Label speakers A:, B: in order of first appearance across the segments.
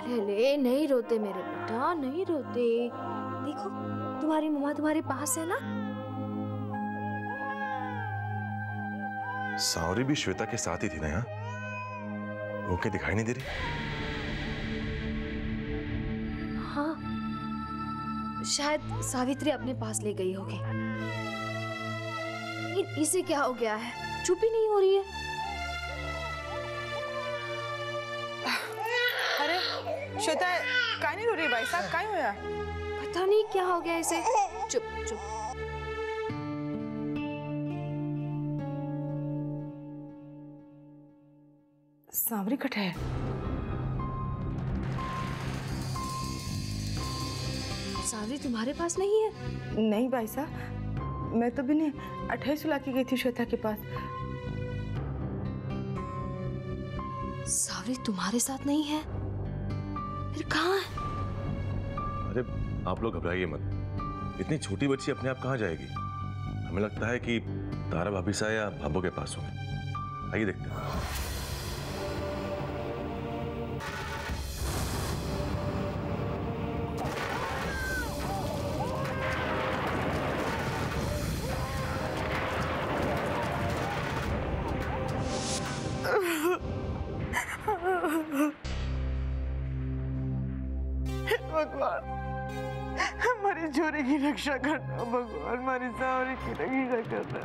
A: ले नहीं रोते मेरे बेटा, नहीं रोते। देखो तुम्हारी मम्मा तुम्हारे पास है ना।
B: सावरी भी श्वेता के साथ ही थी ना यहाँ? वो क्या दिखाई नहीं दे रही?
A: हाँ शायद सावित्री अपने पास ले गई होगी। इसे क्या हो गया है, चुप ही नहीं हो रही है।
C: अरे श्वेता काहे नहीं रो रही भाई साहब, काहे होया?
A: पता नहीं क्या हो गया इसे। चुप चुप।
C: सावरी कट है।
A: सावरी तुम्हारे पास नहीं है?
C: नहीं भाई साहब, मैं तो बिना 28 ला के गई थी श्वेता के पास।
A: सावरी तुम्हारे साथ नहीं है, फिर कहाँ है?
B: अरे आप लोग घबराइए मत, इतनी छोटी बच्ची अपने आप कहाँ जाएगी? हमें लगता है कि तारा भाभी सा या भाभो के पास होंगे। आइए देखते हैं।
C: भगवान हमारी जोरी की रक्षा करना, भगवान हमारी सावरी की रक्षा करना।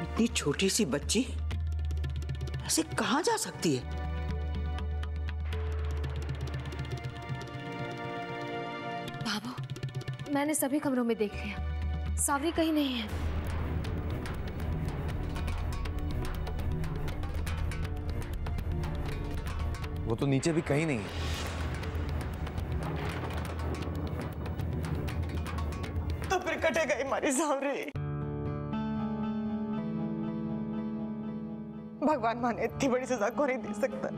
D: इतनी छोटी सी बच्ची ऐसे कहाँ जा सकती है?
A: बाबू मैंने सभी कमरों में देख लिया, सावरी कहीं नहीं है।
E: वो तो नीचे भी कहीं नहीं है।
C: तो फिर कटे गई हमारी सावरी। भगवान माने इतनी बड़ी सजा को नहीं दे सकता।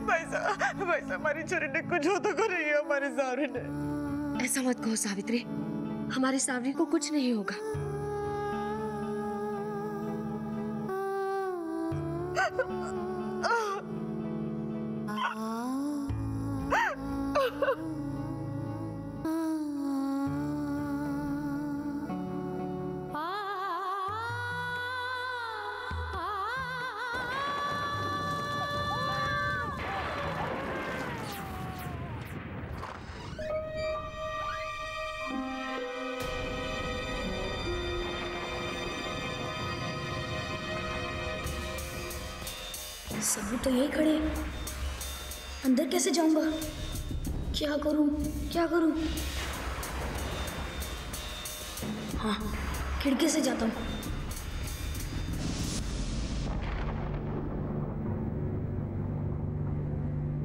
C: भाई साहब हमारी छोरी ने कुछ हो तो कर रही है हमारी सावरी ने।
A: ऐसा मत कहो सावित्री, हमारी सावरी को कुछ नहीं होगा।
F: सबूत तो यही खड़े हैं, अंदर कैसे जाऊंगा? क्या करूं क्या करूं? हाँ खिड़की से जाता हूं।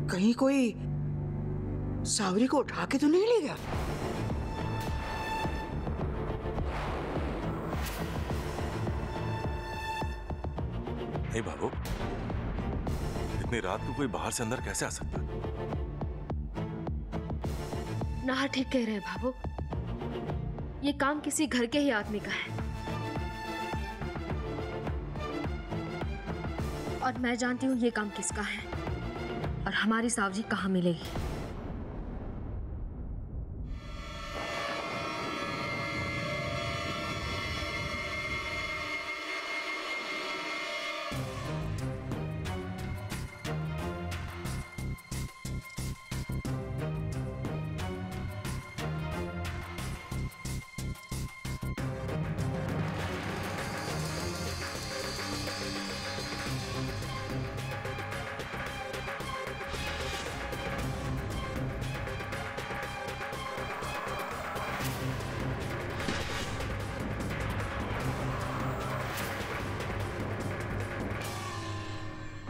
D: कहीं कोई सावरी को उठा के तो नहीं ले गया?
B: नहीं बाबू, इतनी रात को कोई बाहर से अंदर कैसे आ सकता है?
A: ना ठीक कह रहे हैं बाबू, ये काम किसी घर के ही आदमी का है और मैं जानती हूँ ये काम किसका है और हमारी सावजी कहाँ मिलेगी।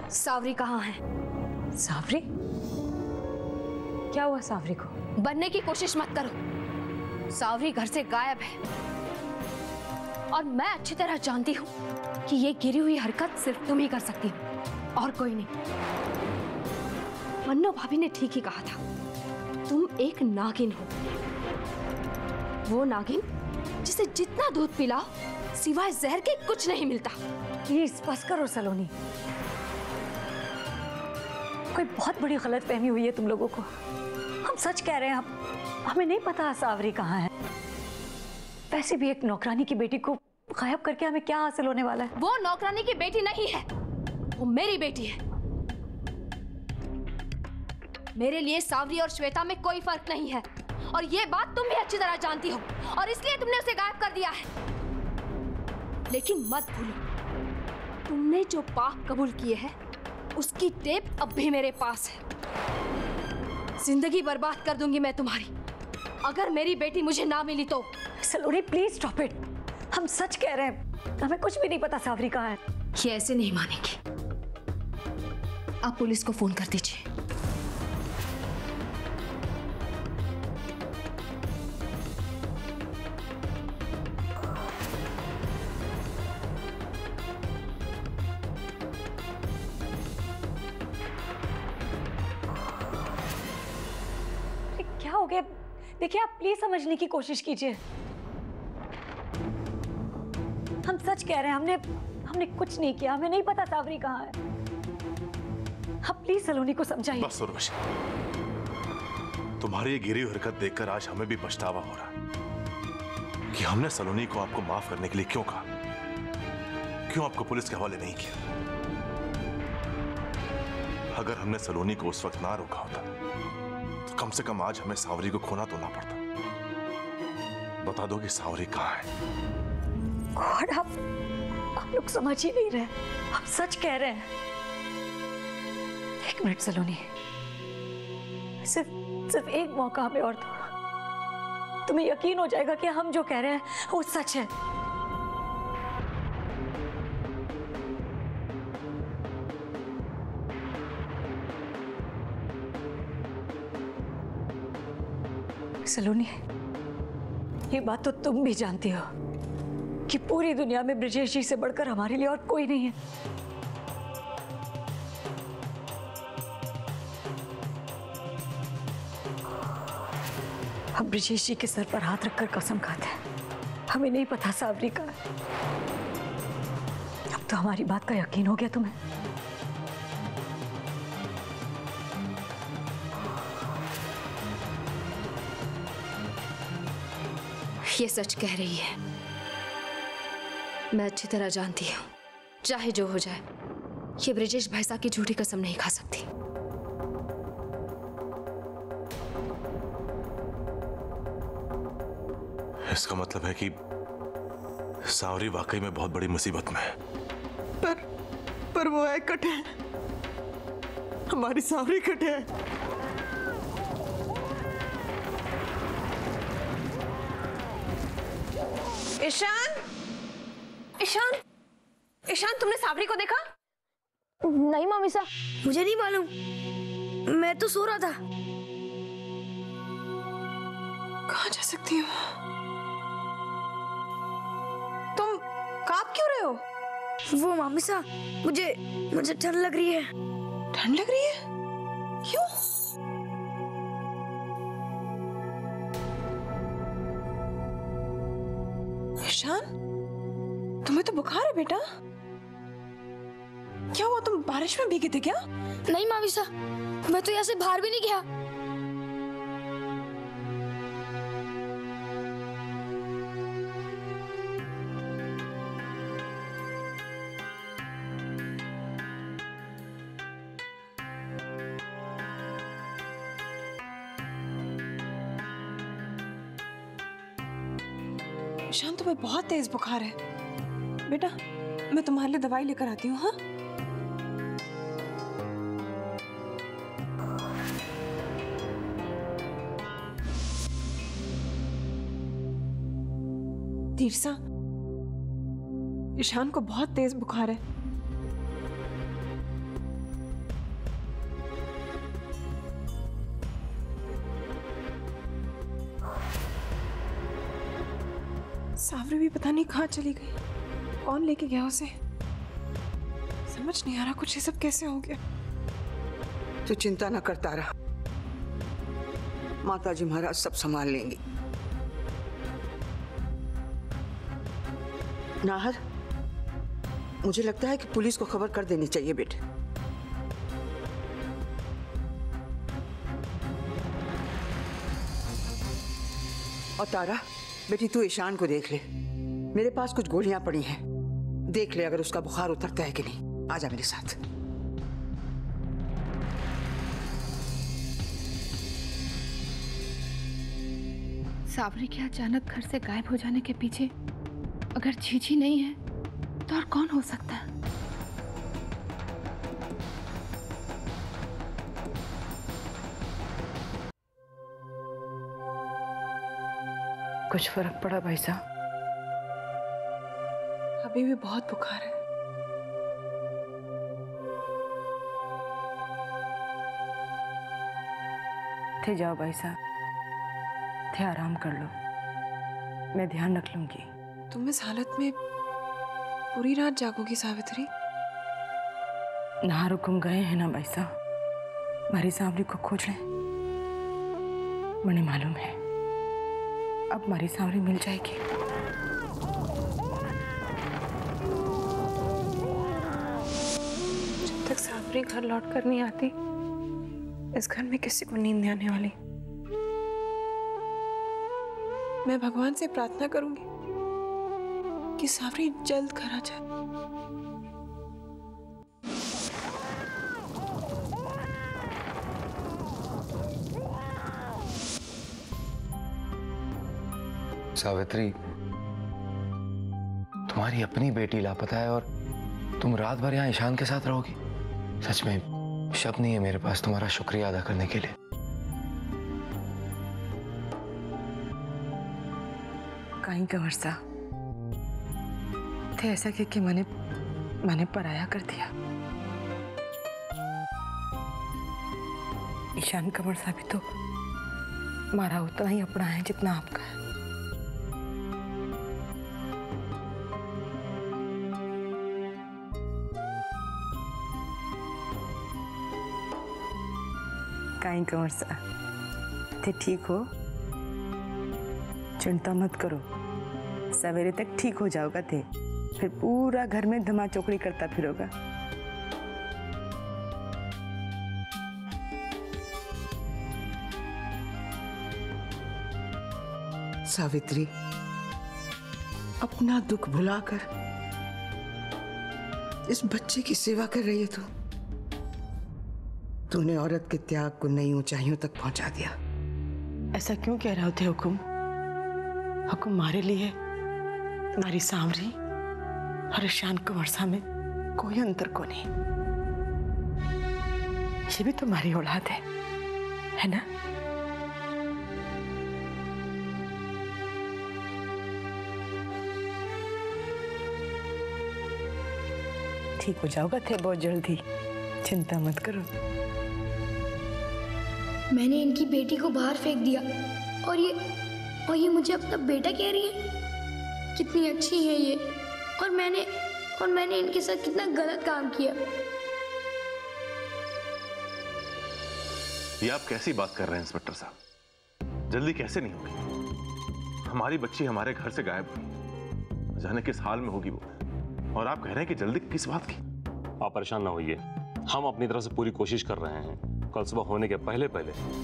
A: सावरी कहाँ है?
G: सावरी? क्या हुआ सावरी को?
A: बनने की कोशिश मत करो, सावरी घर से गायब है और मैं अच्छी तरह जानती हूँ कि ये गिरी हुई हरकत सिर्फ तुम ही कर सकती हो और कोई नहीं। मन्नो भाभी ने ठीक ही कहा था, तुम एक नागिन हो। वो नागिन जिसे जितना दूध पिलाओ सिवाय जहर के कुछ नहीं मिलता।
G: प्लीज बस करो सलोनी, कोई बहुत बड़ी गलतफहमी हुई है तुम लोगों को। हम सच कह रहे हैं, हमें नहीं पता सावरी कहाँ है। वैसे भी एक नौकरानी की बेटी को गायब करके हमें क्या हासिल होने वाला है?
A: वो नौकरानी की बेटी नहीं है, वो मेरी बेटी है। मेरे लिए सावरी और श्वेता में कोई फर्क नहीं है, और ये बात तुम भी अच्छी तरह जानती हो, और इसलिए तुमने उसे गायब कर दिया है। लेकिन मत भूलो, तुमने जो पाप कबूल किए हैं उसकी टेप अब भी मेरे पास है। जिंदगी बर्बाद कर दूंगी मैं तुम्हारी, अगर मेरी बेटी मुझे ना मिली तो।
G: सलोनी प्लीज स्टॉप इट, हम सच कह रहे हैं, हमें कुछ भी नहीं पता सावरी कहाँ है।
A: ये ऐसे नहीं मानेंगे, आप पुलिस को फोन कर दीजिए।
G: क्या हो गया? देखिए आप प्लीज समझने की कोशिश कीजिए, हम सच कह रहे हैं, हमने कुछ नहीं किया, हमें नहीं पता सावरी कहाँ है। आप प्लीज सलोनी को समझाइए।
B: बस उर्वशी, तुम्हारी ये गिरी हुई हरकत देखकर आज हमें भी पछतावा हो रहा कि हमने सलोनी को आपको माफ करने के लिए क्यों कहा, क्यों आपको पुलिस के हवाले नहीं किया। अगर हमने सलोनी को उस वक्त ना रोका होता तो कम से कम आज हमें सावरी को खोना तो ना पड़ता। बता दो कि सावरी कहाँ है।
G: गॉड, आप लोग समझ ही नहीं रहे, हम सच कह रहे हैं। एक मिनट सलोनी, सिर्फ एक मौका हमें और दो, तुम्हें यकीन हो जाएगा कि हम जो कह रहे हैं वो सच है। सलोनी, ये बात तो तुम भी जानती हो कि पूरी दुनिया में ब्रिजेश जी से बढ़कर हमारे लिए और कोई नहीं है। हम ब्रिजेश जी के सर पर हाथ रखकर कसम खाते हैं, हमें नहीं पता सावरी का। अब तो हमारी बात का यकीन हो गया तुम्हें?
A: ये सच कह रही है, मैं अच्छी तरह जानती हूँ, चाहे जो हो जाए ये ब्रिजेश भैंसा की झूठी कसम नहीं खा सकती।
B: इसका मतलब है कि सावरी वाकई में बहुत बड़ी मुसीबत में है।
C: पर वो है कटे, हमारी सावरी कटे है।
A: ईशान, ईशान, ईशान, तुमने सावरी को देखा?
F: नहीं मामीसा, मुझे नहीं मालूम, मैं तो सो रहा था।
C: कहाँ जा सकती हूँ? तुम कांप क्यों रहे हो?
F: वो मामीसा, मुझे ठंड लग रही है।
C: ठंड लग रही है? क्यों? ईशान, तुम्हें तो बुखार है बेटा। क्या हुआ, तुम बारिश में भीगे थे क्या?
F: नहीं मामीसा, मैं तो यहाँ से बाहर भी नहीं गया।
C: ईशान, तुम्हें बहुत तेज बुखार है बेटा, मैं तुम्हारे लिए दवाई लेकर आती हूँ। हाँ, तीरसा, ईशान को बहुत तेज बुखार है। सावरी भी पता नहीं कहाँ चली गई, कौन लेके गया उसे, समझ नहीं आ रहा कुछ ये सब कैसे हो गया।
D: तू चिंता न करता रहा, माताजी महाराज सब संभाल लेंगी। नाहर, मुझे लगता है कि पुलिस को खबर कर देनी चाहिए बेटे। और तारा बेटी, तू ईशान को देख ले, मेरे पास कुछ गोलियां पड़ी हैं, देख ले अगर उसका बुखार उतरता है कि नहीं। आजा मेरे साथ।
H: सावरी के अचानक घर से गायब हो जाने के पीछे अगर जीजी नहीं है तो और कौन हो सकता है?
C: कुछ फर्क पड़ा भाई साहब? अभी भी बहुत बुखार है। थे जाओ भाई साहब, थे आराम कर लो, मैं ध्यान रख लूंगी।
I: तुम इस हालत में पूरी रात जागोगी सावित्री?
C: नहार हुकुम गए हैं ना भाई साहब, हमारी सावरी को खोज लें। मुझे मालूम है अब हमारी सावरी मिल जाएगी। जब तक सावरी घर लौट कर नहीं आती, इस घर में किसी को नींद नहीं आने वाली। मैं भगवान से प्रार्थना करूंगी कि सावरी जल्द घर आ जाए।
E: सावित्री, तुम्हारी अपनी बेटी लापता है और तुम रात भर यहाँ ईशान के साथ रहोगी? सच में शब्द नहीं है मेरे पास तुम्हारा शुक्रिया अदा करने के लिए।
C: कहीं का वर्षा थे ऐसा कि मैंने पराया कर दिया। ईशान का वर्षा भी तो हमारा उतना ही अपना है जितना आपका है। कहीं का वर्षा थे ठीक हो, चिंता मत करो, सवेरे तक ठीक हो जाओगा थे, फिर पूरा घर में धमा चौकड़ी करता फिरोगा।
D: सावित्री, अपना दुख भुलाकर इस बच्चे की सेवा कर रही है तू। तूने औरत के त्याग को नई ऊंचाइयों तक पहुंचा दिया।
C: ऐसा क्यों कह रहे थे हुकुम? हुकुम हमारे लिए हमारी सांवरी और ईशान को वर्षा में कोई अंतर को नहीं। ये भी तुम्हारी औलाद है ना? ठीक हो जाओगा थे बहुत जल्दी, चिंता मत करो।
F: मैंने इनकी बेटी को बाहर फेंक दिया और ये मुझे अपना बेटा कह रही है। कितनी अच्छी है ये, और मैंने इनके साथ कितना गलत काम किया।
B: ये आप कैसी बात कर रहे हैं इंस्पेक्टर साहब? जल्दी कैसे नहीं होगी? हमारी बच्ची हमारे घर से गायब हुई, जाने किस हाल में होगी वो, और आप कह रहे हैं कि जल्दी किस बात की?
J: आप परेशान ना होइए, हम अपनी तरफ से पूरी कोशिश कर रहे हैं। कल सुबह होने के पहले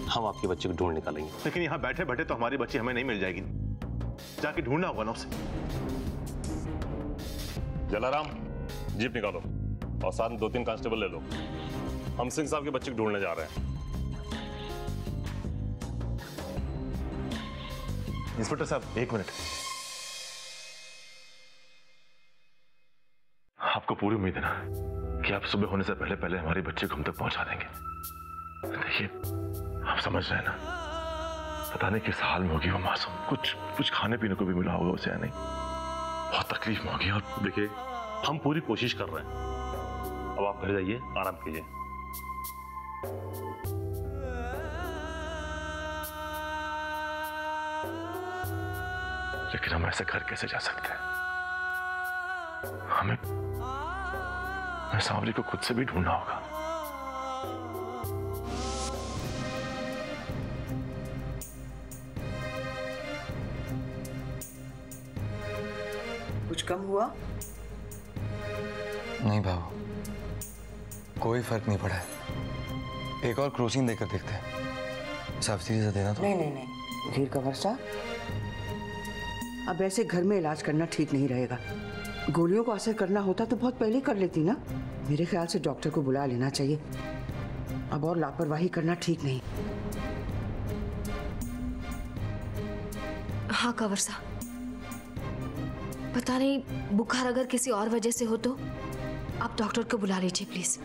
J: हम आपकी बच्ची को ढूंढ निकालेंगे।
B: लेकिन यहाँ बैठे बैठे तो हमारी बच्ची हमें नहीं मिल जाएगी, जाके ढूंढना होगा ना उसे।
J: जलाराम, जीप निकालो और साथ में 2-3 कांस्टेबल ले लो। हम सिंह साहब की बच्ची को ढूंढने जा रहे हैं।
B: इंस्पेक्टर साहब, 1 मिनट। आपको पूरी उम्मीद है ना कि आप सुबह होने से पहले पहले हमारी बच्ची को हम तक पहुंचा देंगे? देखिए, आप समझ रहे हैं ना, पता नहीं किस हाल में होगी वो मासूम। कुछ खाने पीने को भी मिला होगा उसे या नहीं, बहुत तकलीफ में होगी। और
J: देखिए, हम पूरी कोशिश कर रहे हैं। अब आप घर जाइए, आराम कीजिए।
B: लेकिन हम ऐसे घर कैसे जा सकते हैं? हमें सांवरी को खुद से भी ढूंढना होगा।
D: कुछ कम हुआ?
E: नहीं बाबू, कोई फर्क नहीं पड़ा है। एक और क्रोसिन देकर देखते हैं। सब्सिडी से देना तो
D: नहीं धीर कंवर साहब, अब ऐसे घर में इलाज करना ठीक नहीं रहेगा। गोलियों को असर करना होता तो बहुत पहले कर लेती ना। मेरे ख्याल से डॉक्टर को बुला लेना चाहिए। अब और लापरवाही करना ठीक नहीं।
A: हाँ कंवर साहब, पता नहीं बुखार अगर किसी और वजह से हो तो आप डॉक्टर को बुला लीजिए प्लीज।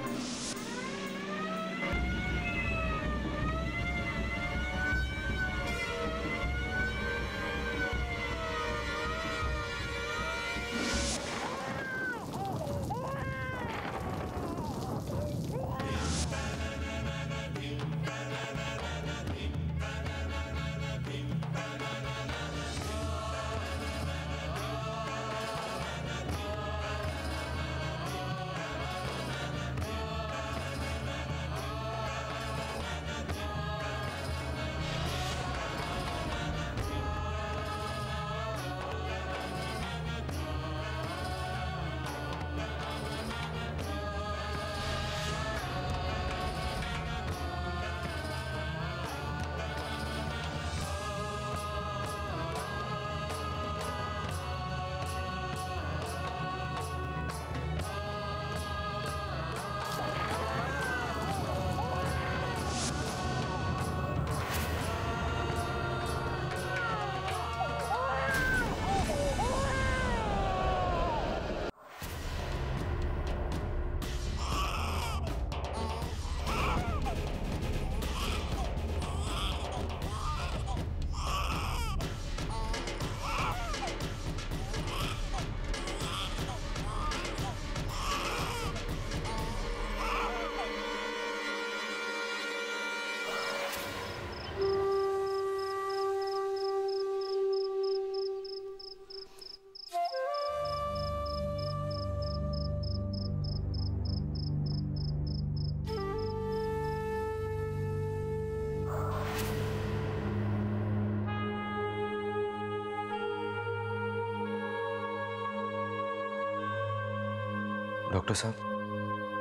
E: डॉक्टर साहब,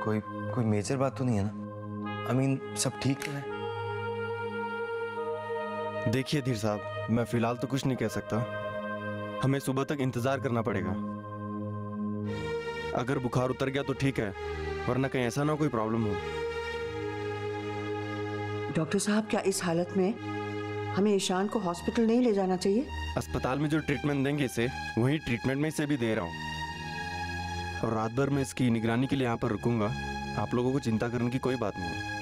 E: कोई मेजर बात तो नहीं है ना? सब ठीक तो है?
K: देखिए धीर साहब, मैं फिलहाल तो कुछ नहीं कह सकता। हमें सुबह तक इंतजार करना पड़ेगा। अगर बुखार उतर गया तो ठीक है, वरना कहीं ऐसा ना कोई प्रॉब्लम हो।
D: डॉक्टर साहब, क्या इस हालत में हमें ईशान को हॉस्पिटल नहीं ले जाना चाहिए?
K: अस्पताल में जो ट्रीटमेंट देंगे इसे, वही ट्रीटमेंट में इसे भी दे रहा हूँ। और रात भर मैं इसकी निगरानी के लिए यहाँ पर रुकूंगा। आप लोगों को चिंता करने की कोई बात नहीं है।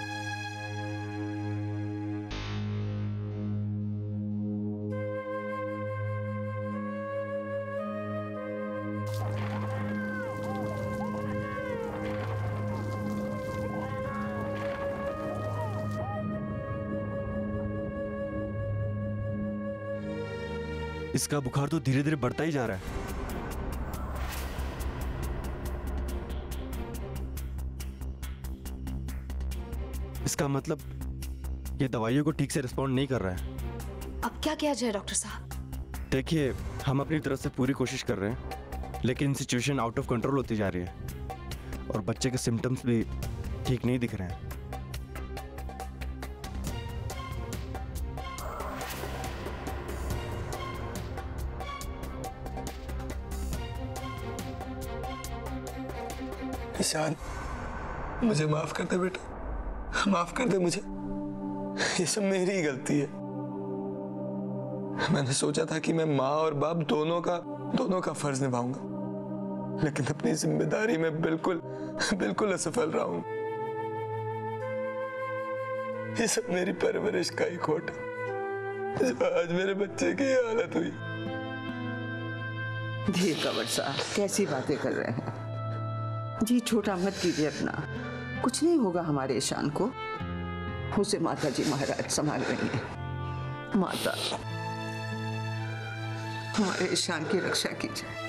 K: इसका बुखार तो धीरे धीरे बढ़ता ही जा रहा है। इसका मतलब ये दवाइयों को ठीक से रिस्पॉन्ड नहीं कर रहा है।
A: अब क्या किया जाए डॉक्टर साहब?
K: देखिए, हम अपनी तरफ से पूरी कोशिश कर रहे हैं, लेकिन सिचुएशन आउट ऑफ कंट्रोल होती जा रही है और बच्चे के सिम्टम्स भी ठीक नहीं दिख रहे हैं।
E: ईशान, मुझे माफ कर दे बेटा, माफ कर दे मुझे। ये सब मेरी ही गलती है। मैंने सोचा था कि मैं माँ और बाप दोनों का फर्ज निभाऊंगा, लेकिन अपनी जिम्मेदारी में बिल्कुल असफल रहा हूं। ये सब मेरी परवरिश का ही खोट है, जो आज मेरे बच्चे की हालत हुई।
D: धीर कंवर साहब, कैसी बातें कर रहे हैं? जी छोटा मत कीजिए अपना। कुछ नहीं होगा हमारे ईशान को। उसे माता जी महाराज संभाल रही हैं। माता, हमारे ईशान की रक्षा कीजिए।